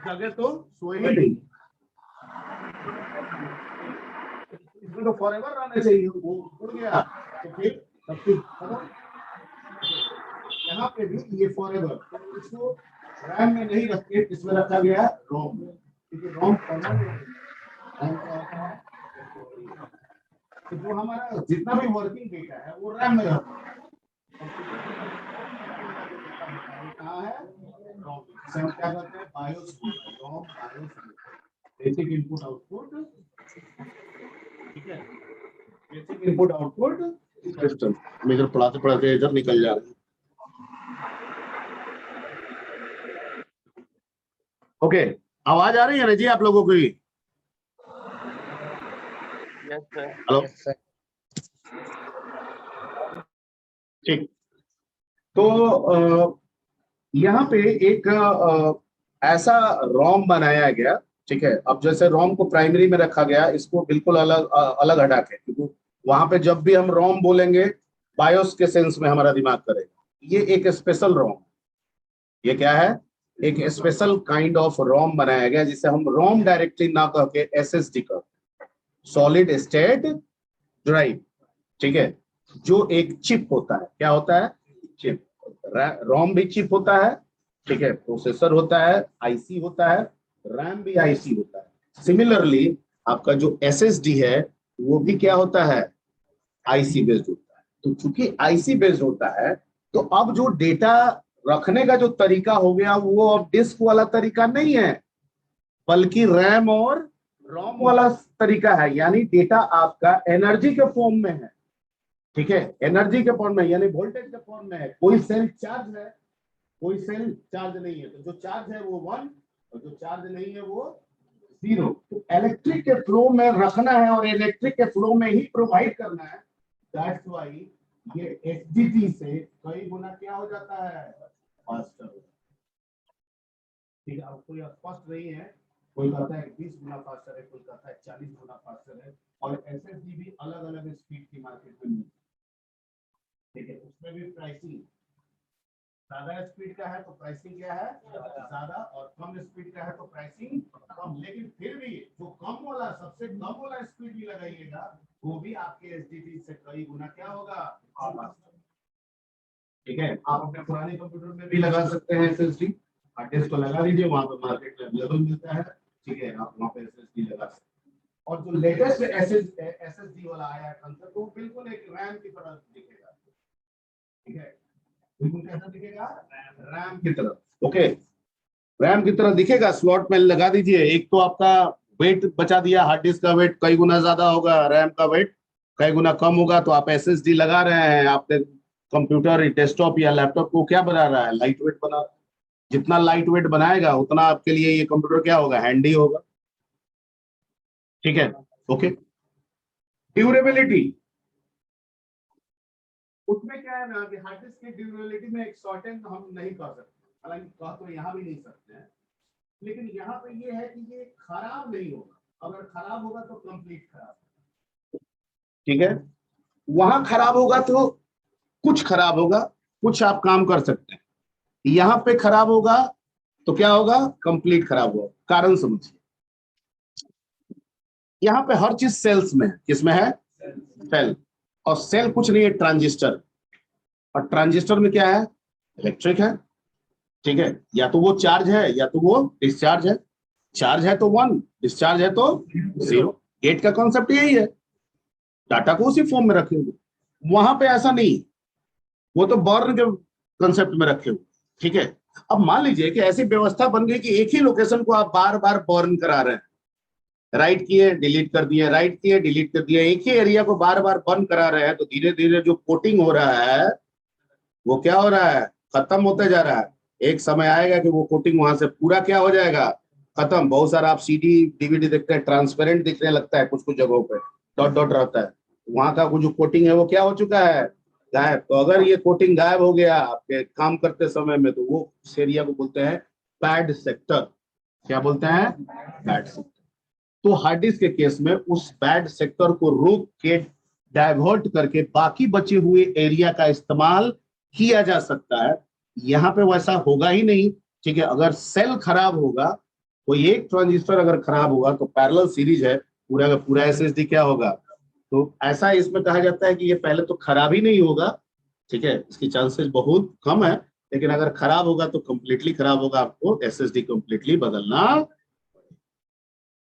जगे तो सोए ही नहीं। इसमें तो फॉरएवर रहना चाहिए, वो उड़ गया तो फिर यहाँ पे भी ये फॉरएवर, तो इसको रैम में नहीं रख के इसमें रखा गया रोम में, क्योंकि रोम परमानेंट है। तो जो हमारा जितना भी वर्किंग डेटा है वो रैम में रहता है, कहाँ है? रोम। इसे हम क्या करते हैं? बायोस, रोम बायोस, बेसिक इनपुट आउटपुट, ठीक है, बेसिक इनपुट आउटपुट सिस्टम। हम इधर पढ़ाते पढ़ाते इधर निकल जा रहे हैं। ओके, आवाज आ रही है ना जी आप लोगों की? हेलो, ठीक। तो यहाँ पे एक ऐसा रोम बनाया गया, ठीक है। अब जैसे रोम को प्राइमरी में रखा गया, इसको बिल्कुल अलग अलग हटा के, क्योंकि वहां पे जब भी हम रोम बोलेंगे बायोस के सेंस में हमारा दिमाग करेगा। ये एक स्पेशल रोम, ये क्या है? एक स्पेशल काइंड ऑफ रोम बनाया गया, जिसे हम रोम डायरेक्टली ना कह के एसएसडी कहते हैं, सॉलिड स्टेट ड्राइव, ठीक है, जो एक चिप होता है। क्या होता है? चिप। रोम भी चिप होता है, ठीक है, प्रोसेसर होता है, आईसी होता है, रैम भी आईसी होता है। सिमिलरली आपका जो एसएसडी है वो भी क्या होता है? आईसी बेस्ड होता है। तो चूंकि आईसी बेस्ड होता है, तो अब जो डेटा रखने का जो तरीका हो गया वो अब डिस्क वाला तरीका नहीं है, बल्कि रैम और रोम वाला तरीका है। यानी डेटा आपका एनर्जी के फॉर्म में है, ठीक है, एनर्जी के फॉर्म में, यानी वोल्टेज के फॉर्म में है। कोई सेल चार्ज है, कोई सेल चार्ज नहीं है, तो जो चार्ज है वो 1 और जो चार्ज नहीं है वो 0। तो इलेक्ट्रिक के फ्लो में रखना है और इलेक्ट्रिक के फ्लो में ही प्रोवाइड करना है। दैट्स व्हाई ये एसडीटी से कई गुना क्या हो जाता है? फास्टर। ठीक है, अब कोई स्पष्ट नहीं है, कोई कहता है 20 गुना फास्टर है, कोई कहता है 40 गुना फास्टर है, और एसएसडी भी अलग अलग स्पीड की मार्केट में मिलती है, ठीक है। उसमें भी प्राइसिंग, ज्यादा स्पीड का है तो प्राइसिंग क्या है? ज्यादा, और कम स्पीड का है तो प्राइसिंग कम। लेकिन फिर भी जो कम वाला, सबसे कम वाला स्पीड भी लगाइएगा, वो भी आपके एसडीटी से कई गुना क्या होगा? ठीक है, आप अपने पुराने कंप्यूटर में भी लगा सकते हैं एसएसडी, हार्ड डिस्क को लगा लीजिए, वहां पे मार्केट में अवेलेबल मिलता है, ठीक है, आप वहां पे एसएसडी लगा सकते हैं। और जो लेटेस्ट एसएसडी वाला आया है कंसेप्ट, वो बिल्कुल एक रैम की तरह दिखेगा, ठीक है, बिल्कुल कैसा दिखेगा? रैम की तरह। ओके, रैम की तरह दिखेगा, स्लॉट में लगा दीजिए। एक तो आपका वेट बचा दिया, हार्ड डिस्क का वेट कई गुना ज्यादा होगा, रैम का वेट कई गुना कम होगा। तो आप एसएसडी लगा रहे हैं, आपके कंप्यूटर डेस्कटॉप या लैपटॉप को क्या बना रहा है? लाइट वेट बना। जितना लाइट वेट बनाएगा उतना आपके लिए ये कंप्यूटर क्या होगा? हैंडी होगा, ठीक है। ओके, ड्यूरेबिलिटी, उसमें क्या है ना कि हार्ड डिस्क की ड्यूरेबिलिटी में एक शॉर्टेज हम नहीं कर सकते, हालांकि कह तो यहाँ भी नहीं सकते हैं, लेकिन यहाँ पे ये है कि ये खराब नहीं होगा। अगर खराब होगा तो कंप्लीट खराब, ठीक है, वहां खराब होगा तो कुछ खराब होगा, कुछ आप काम कर सकते हैं। यहां पे खराब होगा तो क्या होगा, कंप्लीट खराब होगा। कारण समझिए, यहाँ पे हर चीज सेल्स में है। किसमें है, सेल। और सेल कुछ नहीं है, ट्रांजिस्टर। और ट्रांजिस्टर में क्या है, इलेक्ट्रिक है। ठीक है, या तो वो चार्ज है या तो वो डिस्चार्ज है। चार्ज है तो 1, डिस्चार्ज है तो 0। गेट का कॉन्सेप्ट यही है, डाटा को उसी फॉर्म में रखेंगे। वहां पे ऐसा नहीं, वो तो बर्न के कंसेप्ट में रखे हुए। ठीक है, अब मान लीजिए कि ऐसी व्यवस्था बन गई कि एक ही लोकेशन को आप बार बार बर्न करा रहे हैं, राइट किए डिलीट कर दिए, राइट किए डिलीट कर दिए, एक ही एरिया को बार बार बर्न करा रहे हैं, तो धीरे धीरे जो कोटिंग हो रहा है वो क्या हो रहा है, खत्म होते जा रहा है। एक समय आएगा कि वो कोटिंग वहां से पूरा क्या हो जाएगा, खत्म। बहुत सारा आप सीडी डीवीडी देखते हैं, ट्रांसपेरेंट दिखने लगता है, कुछ कुछ जगहों पे डॉट डॉट रहता है। वहां का वो जो कोटिंग है वो क्या हो चुका है, गायब। तो अगर ये कोटिंग गायब हो गया आपके काम करते समय में, तो वो उस एरिया को बोलते हैं बैड सेक्टर। क्या बोलते हैं, बैड सेक्टर। तो हार्ड डिस्क के केस में उस बैड सेक्टर को रोक के, डाइवर्ट करके बाकी बचे हुए एरिया का इस्तेमाल किया जा सकता है। यहाँ पे वैसा होगा ही नहीं। ठीक है, अगर सेल खराब होगा, कोई एक ट्रांजिस्टर अगर खराब होगा, तो पैरेलल सीरीज है, पूरा का पूरा एसएसडी क्या होगा। तो ऐसा इसमें कहा जाता है कि ये पहले तो खराब ही नहीं होगा। ठीक है, इसकी चांसेस बहुत कम है, लेकिन अगर खराब होगा तो कंप्लीटली खराब होगा, आपको एसएसडी कंप्लीटली बदलना।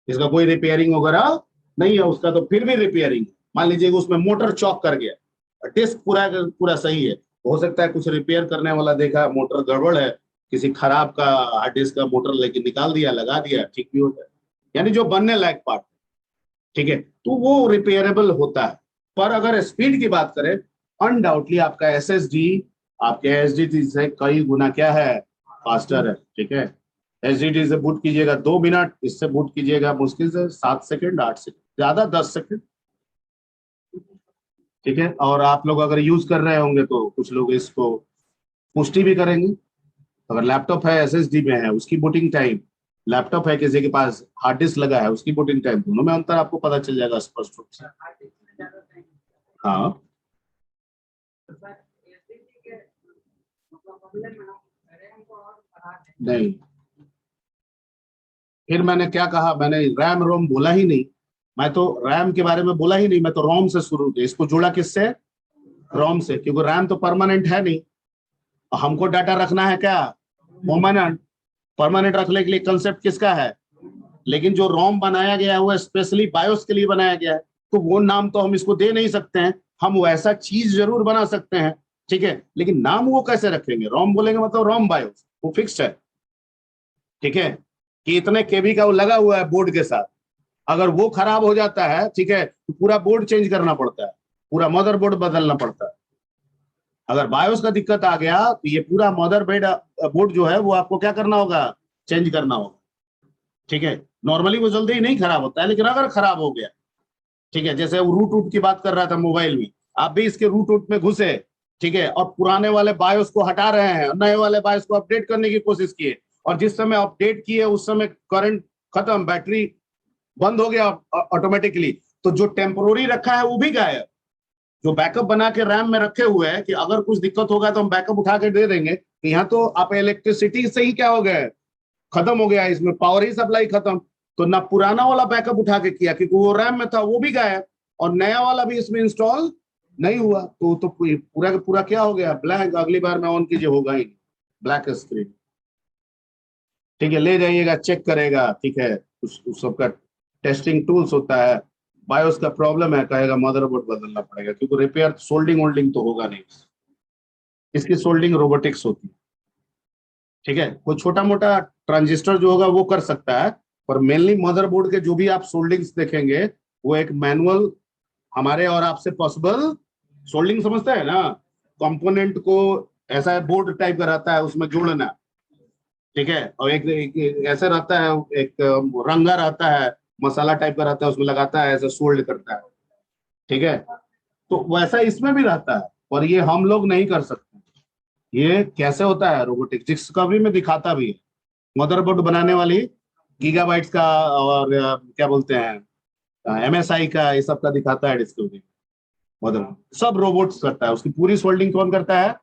इसका कोई रिपेयरिंग वगैरह नहीं है, उसका तो फिर भी रिपेयरिंग। मान लीजिए कि उसमें मोटर चौक कर गया, डिस्क पूरा पूरा सही है, हो सकता है कुछ रिपेयर करने वाला देखा मोटर गड़बड़ है, किसी खराब का हार्ड डिस्क का मोटर लेके निकाल दिया, लगा दिया, ठीक भी होता है, यानी जो बनने लायक पार्ट। ठीक है, तो वो रिपेयरेबल होता है। पर अगर स्पीड की बात करें, अनडाउटली आपका एसएसडी आपके एसडीडी से कई गुना क्या है, फास्टर है। ठीक है, एसडीडी से बूट कीजिएगा 2 मिनट, इससे बूट कीजिएगा मुश्किल से 7 सेकंड, 8 सेकंड, ज्यादा 10 सेकंड। ठीक है, और आप लोग अगर यूज कर रहे होंगे तो कुछ लोग इसको पुष्टि भी करेंगे। अगर लैपटॉप है एसएसडी में है उसकी बूटिंग टाइम, लैपटॉप है किसी के पास हार्ड डिस्क लगा है उसकी बूटिंग टाइम, दोनों में अंतर आपको पता चल जाएगा स्पष्ट रूप से। हाँ, नहीं, फिर मैंने क्या कहा, मैंने रैम रोम बोला ही नहीं। मैं तो रैम के बारे में बोला ही नहीं, मैं तो रोम से शुरू किया। इसको जोड़ा किससे, रोम से, क्योंकि रैम तो परमानेंट है नहीं। हमको डाटा रखना है क्या, परमानेंट। परमानेंट रखने के लिए कंसेप्ट किसका है, लेकिन जो रोम बनाया गया है वो स्पेशली बायोस के लिए बनाया गया है, तो वो नाम तो हम इसको दे नहीं सकते हैं। हम वैसा चीज जरूर बना सकते हैं, ठीक है, लेकिन नाम वो कैसे रखेंगे, रोम बोलेंगे मतलब रोम बायोस, वो फिक्स्ड है। ठीक है, कि इतने केबी का वो लगा हुआ है बोर्ड के साथ, अगर वो खराब हो जाता है, ठीक है, तो पूरा बोर्ड चेंज करना पड़ता है, पूरा मदरबोर्ड बदलना पड़ता है। अगर बायोस का दिक्कत आ गया तो ये पूरा मदर बोर्ड जो है वो आपको क्या करना होगा, चेंज करना होगा। ठीक है, नॉर्मली वो जल्दी ही नहीं खराब होता है, लेकिन अगर खराब हो गया, ठीक है, जैसे रूट रूट की बात कर रहा था मोबाइल में, आप भी इसके रूट रूट में घुसे, ठीक है, और पुराने वाले बायोस को हटा रहे हैं, नए वाले बायोस को अपडेट करने की कोशिश किए, और जिस समय अपडेट किए उस समय करंट खत्म, बैटरी बंद हो गया ऑटोमेटिकली, तो जो टेम्पोररी रखा है वो भी गायब। जो बैकअप बना के रैम में रखे हुए हैं कि अगर कुछ दिक्कत होगा तो हम बैकअप उठा के दे देंगे, तो यहाँ तो आप इलेक्ट्रिसिटी से ही क्या हो गए, खत्म हो गया, इसमें पावर ही सप्लाई खत्म। तो ना पुराना वाला बैकअप उठा के किया क्योंकि वो रैम में था, वो भी गायब, और नया वाला भी इसमें इंस्टॉल नहीं हुआ, तो पूरा का पूरा क्या हो गया, ब्लैंक। अगली बार में ऑन कीजिए, होगा ही ब्लैक स्क्रीन। ठीक है, ले जाइएगा, चेक करेगा। ठीक है, उस सबका टेस्टिंग टूल्स होता है। बायोस का प्रॉब्लम है, कहेगा मदरबोर्ड बदलना पड़ेगा, क्योंकि रिपेयर सोल्डिंग वोल्डिंग तो होगा नहीं, इसकी सोल्डिंग रोबोटिक्स होती है। ठीक है, कोई छोटा मोटा ट्रांजिस्टर जो होगा वो कर सकता है, पर मेनली मदरबोर्ड के जो भी आप सोल्डिंग्स देखेंगे वो एक मैनुअल हमारे और आपसे पॉसिबल, सोल्डिंग समझते हैं ना, कंपोनेंट को ऐसा बोर्ड टाइप का रहता है उसमें जोड़ना। ठीक है, और एक ऐसा रहता है, एक रंगा रहता है, मसाला टाइप का रहता है, उसमें लगाता है, ऐसे सोल्ड करता है। ठीक है, तो वैसा इसमें भी रहता है, और ये हम लोग नहीं कर सकते। ये कैसे होता है रोबोटिक्स, डिस्कवरी में दिखाता भी है। मदरबोर्ड बनाने वाली गीगाबाइट्स का, और क्या बोलते हैं एमएसआई का, ये सब का दिखाता है डिस्कवरी। मदर सब रोबोट्स करता है, उसकी पूरी सोल्डिंग कौन करता है?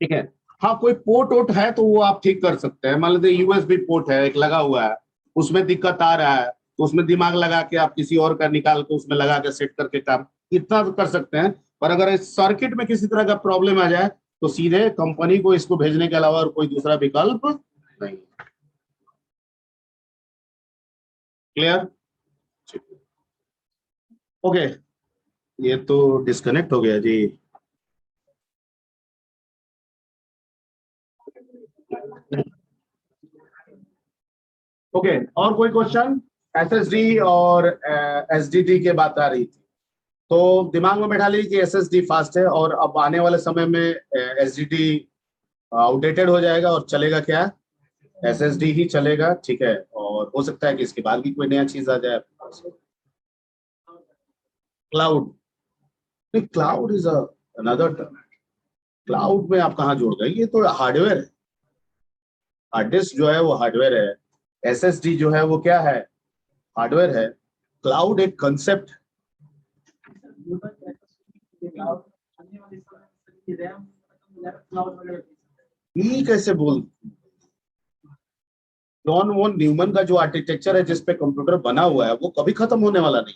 ठीक है। हाँ, कोई पोर्ट वोट है तो वो आप ठीक कर सकते हैं। मान लीजिए यूएसबी पोर्ट है एक लगा हुआ है, उसमें दिक्कत आ रहा है, तो उसमें दिमाग लगा के आप किसी और का निकाल के उसमें लगा के सेट करके काम इतना तो कर सकते हैं। पर अगर इस सर्किट में किसी तरह का प्रॉब्लम आ जाए तो सीधे कंपनी को इसको भेजने के अलावा और कोई दूसरा विकल्प नहीं। क्लियर? ओके, ये तो डिस्कनेक्ट हो गया जी। ओके, और कोई क्वेश्चन? एसएसडी और एसडीडी के बात आ रही थी, तो दिमाग में बैठा लीजिए कि एसएसडी फास्ट है और अब आने वाले समय में एसडीडी आउटडेटेड हो जाएगा और चलेगा क्या? एसएसडी ही चलेगा। ठीक है, और हो सकता है कि इसके बाद भी कोई नया चीज आ जाए। Cloud, cloud is another term. Cloud में आप कहाँ जोड़ गए? ये तो हार्डवेयर है। हार्ड डिस्क जो है वो हार्डवेयर है, एसएसडी जो है वो क्या है? हार्डवेयर है। क्लाउड एक कंसेप्ट। ये कैसे बोल? जॉन वॉन न्यूमन का जो आर्किटेक्चर है जिसपे कंप्यूटर बना हुआ है वो कभी खत्म होने वाला नहीं।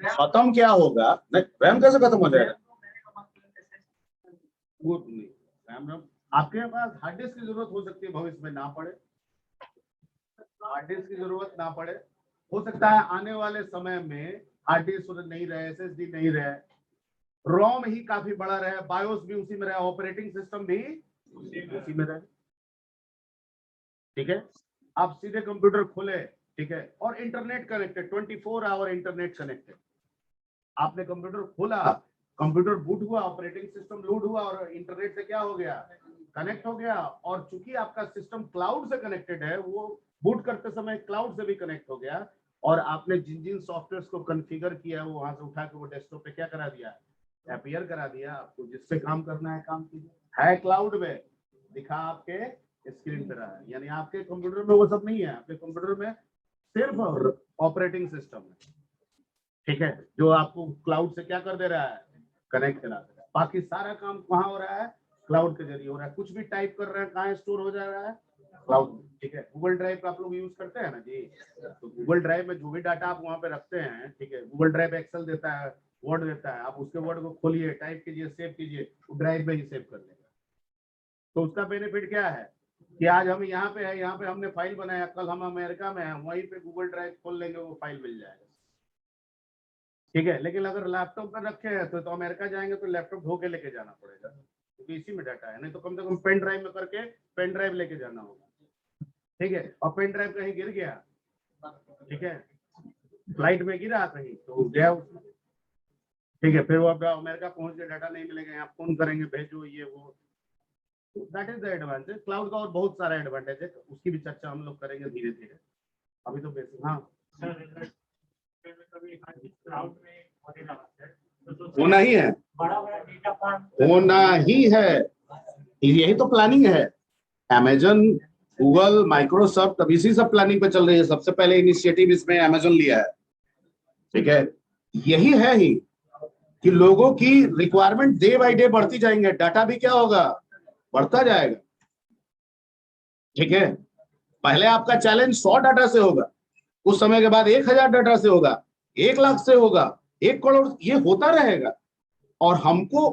खत्म क्या होगा? नहीं, रैम कैसे खत्म हो जाएगा? वो नहीं, रैम आपके पास हार्ड डिस्क की जरूरत हो सकती है, भविष्य में ना पड़े, हार्ड डिस्क की जरूरत ना पड़े। हो सकता है आने वाले समय में हार्ड डिस्क नहीं रहे, एसएसडी नहीं रहे, रोम ही काफी बड़ा रहे, बायोस भी उसी में रहे, ऑपरेटिंग सिस्टम भी उसी में रहे। ठीक है, आप सीधे कंप्यूटर खोले, ठीक है, और internet connected, 24 hour internet connected. आपने कंप्यूटर खोला, कंप्यूटर बूट हुआ, ऑपरेटिंग सिस्टम लोड हुआ और इंटरनेट से क्या हो गया? कनेक्ट हो गया। और चूंकि आपका सिस्टम क्लाउड से कनेक्टेड है, वो बूट करते समय क्लाउड से भी कनेक्ट हो गया और आपने जिन जिन सॉफ्टवेयर को कॉन्फ़िगर किया है वो वहां से उठा के वो डेस्कटॉप पे क्या करा दिया? अपीयर करा दिया। आपको जिससे काम करना है काम कीजिए। है क्लाउड में, दिखा आपके स्क्रीन पे रहा है। यानी आपके कंप्यूटर में वो सब नहीं है, आपके कंप्यूटर में सिर्फ ऑपरेटिंग सिस्टम है। ठीक है, जो आपको क्लाउड से क्या कर दे रहा है? कनेक्ट करा दे रहा है। बाकी सारा काम कहाँ हो रहा है? क्लाउड के जरिए हो रहा है। कुछ भी टाइप कर रहे हैं कहाँ स्टोर हो जा रहा है? क्लाउड। ठीक है, गूगल ड्राइव का आप लोग यूज करते हैं ना जी, तो गूगल ड्राइव में जो भी डाटा आप वहां पे रखते हैं, ठीक है, गूगल ड्राइव एक्सेल देता है, वर्ड देता है, आप उसके वर्ड को खोलिए, टाइप कीजिए, सेव कीजिए, वो ड्राइव में ही सेव कर लेगा। तो उसका बेनिफिट क्या है कि आज हम यहाँ पे है, यहाँ पे हमने फाइल बनाया, कल हम अमेरिका में है, वहीं पे गूगल ड्राइव खोल लेंगे, वो फाइल मिल जाएगा। ठीक है, लेकिन अगर लैपटॉप पर रखे हैं तो अमेरिका जाएंगे तो लैपटॉप धो के लेके जाना पड़ेगा, क्योंकि इसी में डाटा है। नहीं तो कम से कम पेन ड्राइव में करके पेन ड्राइव लेके जाना होगा। ठीक है, और पेन ड्राइव कहीं गिर गया, ठीक है, फ्लाइट में गिरा कहीं तो गया उसमें। ठीक है, फिर वो अब अमेरिका पहुंच के डाटा नहीं मिलेगा, यहाँ फोन करेंगे भेजो ये वो। That is the advantage cloud का। और बहुत सारा एडवांटेज है, उसकी भी चर्चा हम लोग करेंगे धीरे धीरे। अभी तो बेसिक। हाँ, होना ही है, होना ही है, यही तो प्लानिंग है। अमेजन, गूगल, माइक्रोसॉफ्ट अब इसी सब प्लानिंग पे चल रही है। सबसे पहले इनिशिएटिव इसमें अमेजन लिया है। ठीक है, यही है ही कि लोगों की रिक्वायरमेंट डे बाय डे बढ़ती जाएंगे, डाटा भी क्या होगा? बढ़ता जाएगा। ठीक है, पहले आपका चैलेंज 100 डाटा से होगा, उस समय के बाद 1000 डाटा से होगा, 1 लाख से होगा, 1 करोड़, ये होता रहेगा। और हमको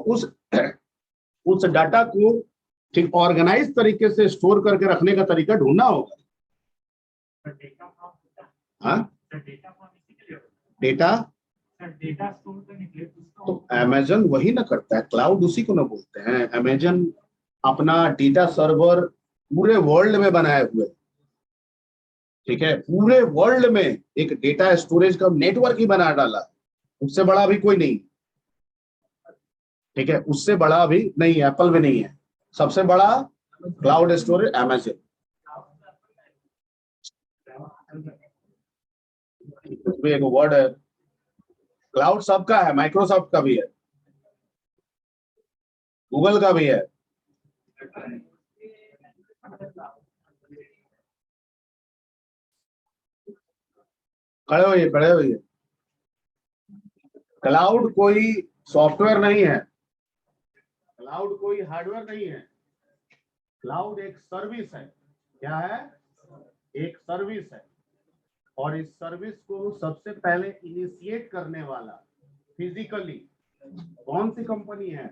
उस डाटा को ठीक ऑर्गेनाइज तरीके से स्टोर करके रखने का तरीका ढूंढना होगा। हाँ, डेटा तो अमेजन वही ना करता है, क्लाउड उसी को ना बोलते हैं। अमेजन अपना डेटा सर्वर पूरे वर्ल्ड में बनाए हुए, ठीक है, पूरे वर्ल्ड में एक डेटा स्टोरेज का नेटवर्क ही बना डाला। उससे बड़ा अभी कोई नहीं। ठीक है, उससे बड़ा अभी नहीं है, एप्पल भी नहीं है। सबसे बड़ा क्लाउड स्टोरेज अमेजन। भी एक वर्ड है, क्लाउड सबका है, माइक्रोसॉफ्ट का भी है, गूगल का भी है। खड़े होइए, खड़े होइए। क्लाउड कोई सॉफ्टवेयर नहीं है, क्लाउड कोई हार्डवेयर नहीं है, क्लाउड एक सर्विस है। क्या है? एक सर्विस है। और इस सर्विस को सबसे पहले इनिशिएट करने वाला फिजिकली कौन सी कंपनी है?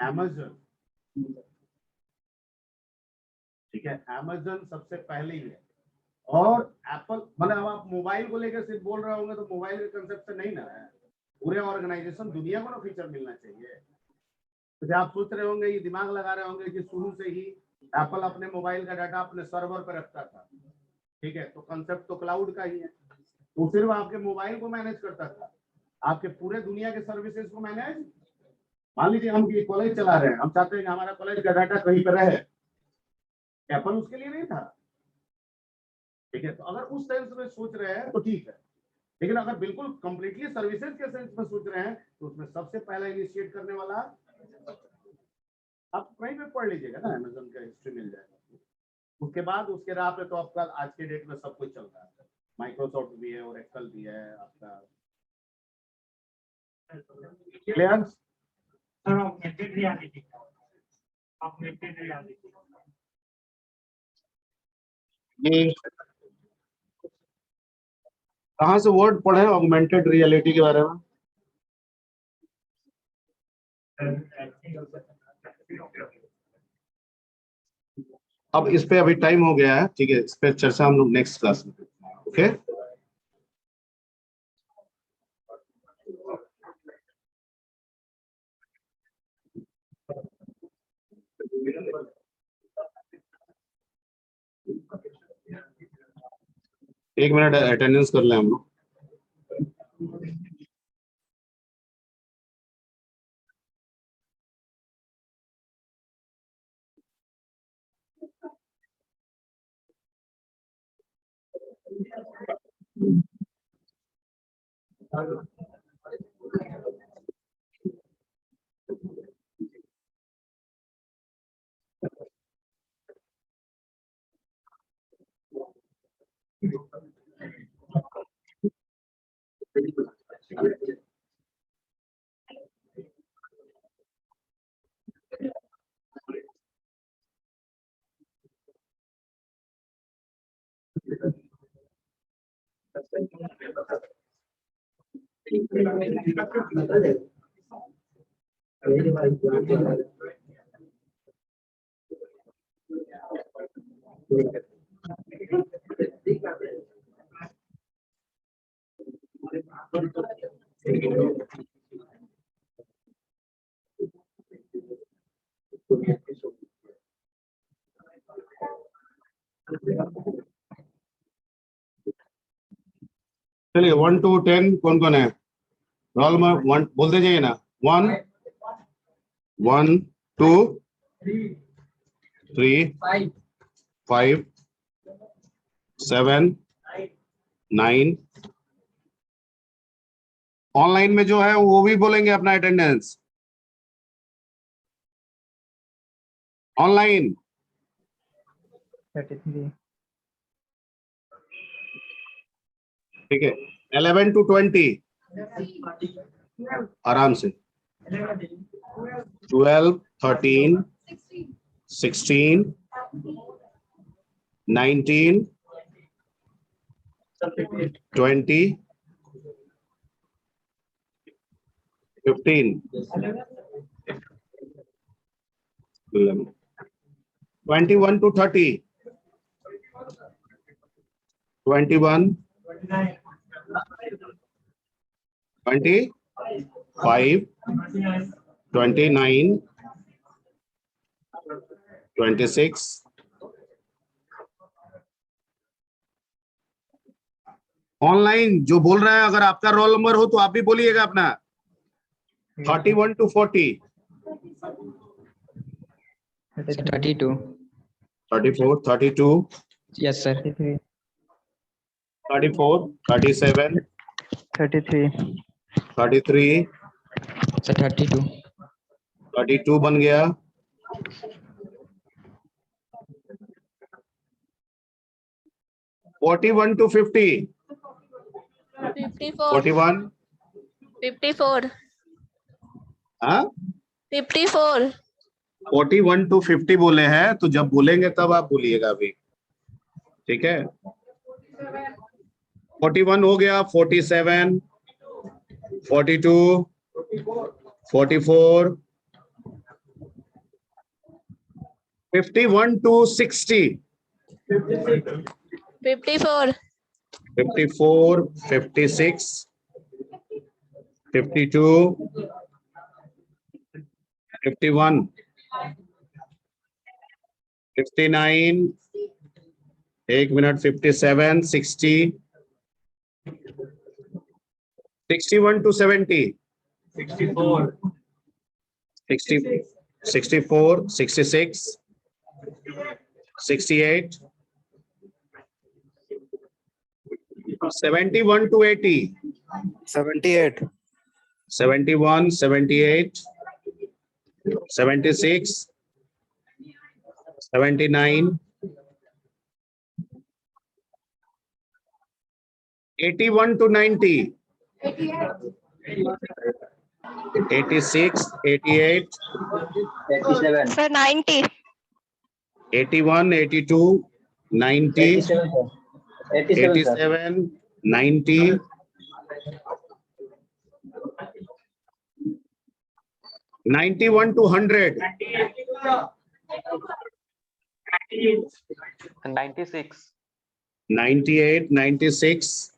Amazon। ठीक है, Amazon सबसे पहले ही है। और एप्पल, मतलब आप मोबाइल को लेकर सिर्फ बोल रहे होंगे तो मोबाइल के कंसेप्ट से नहीं ना है, पूरे ऑर्गेनाइजेशन दुनिया को ना फीचर मिलना चाहिए। तो जब आप सोच रहे होंगे, ये दिमाग लगा रहे होंगे कि शुरू से ही एप्पल अपने मोबाइल का डाटा अपने सर्वर पर रखता था, ठीक है, तो कंसेप्ट तो क्लाउड का ही है। तो सिर्फ आपके मोबाइल को मैनेज करता था, आपके पूरे दुनिया के सर्विसेज को मैनेज। मान लीजिए हम ये कॉलेज चला रहे हैं, हम चाहते हैं कि हमारा कॉलेज का डाटा कहीं पर रहे, एप्पल उसके लिए नहीं था। ठीक है, तो अगर उस सेंस में सोच रहे हैं तो ठीक है, लेकिन अगर बिल्कुल कंप्लीटली सर्विसेज के सेंस में सोच रहे हैं तो उसमें सबसे पहला इनिशिएट करने वाला, आप कहीं पे पढ़ लीजिएगा ना, अमेज़न का हिस्ट्री मिल जाएगा। उसके बाद उसके राह पे तो आपका आज के डेट में सब कुछ चल रहा है, माइक्रोसॉफ्ट भी है और एक्सेल भी है आपका। Clear? Sir augmented reality, augmented reality ये कहाँ से वर्ड पढ़े ऑगमेंटेड रियलिटी के बारे में? अब इस पे अभी टाइम हो गया है, ठीक है, इस पे चर्चा हम लोग नेक्स्ट क्लास में। ओके, एक मिनट अटेंडेंस कर लें हम लोग। चलिए 1 to 10 कौन कौन है? रोल नंबर 1 बोलते जाइए ना। 1 1 2 3 5 7 9। ऑनलाइन में जो है वो भी बोलेंगे अपना अटेंडेंस ऑनलाइन। 33 ठीक है, 11 to 20 आराम से। 12 13 16 19 20 15 21 to 30 21 25 29 26 ऑनलाइन जो बोल रहा है, अगर आपका रोल नंबर हो तो आप भी बोलिएगा अपना। 31 to 40 32 34 32 yes sir 33 34 37 33 33 sir 32 32 बन गया। 41 to 50 54 41 54. हाँ 54. 41 to 50 बोले हैं, तो जब बोलेंगे तब आप बोलिएगा अभी, ठीक है। 41 हो गया, 47, 42, 44, 51 to 60, 54. 54, 56, 52, 51, 59, एक minute, 57, 60, 61 to 70, 64. 60, 64, 66, 68, 71 to 80, 78, 71, 78, 76, 79, 81 to 90, 86, 88, 87, Sir, 90. 81, 82, 90, 87, sir. 87, sir. 87, 90, 91 to 100, 96, 98, 96,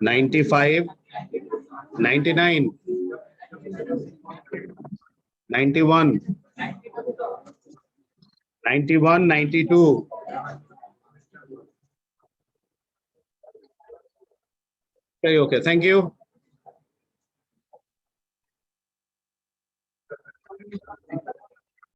95, 99, 91, 91, 92. Okay, thank you.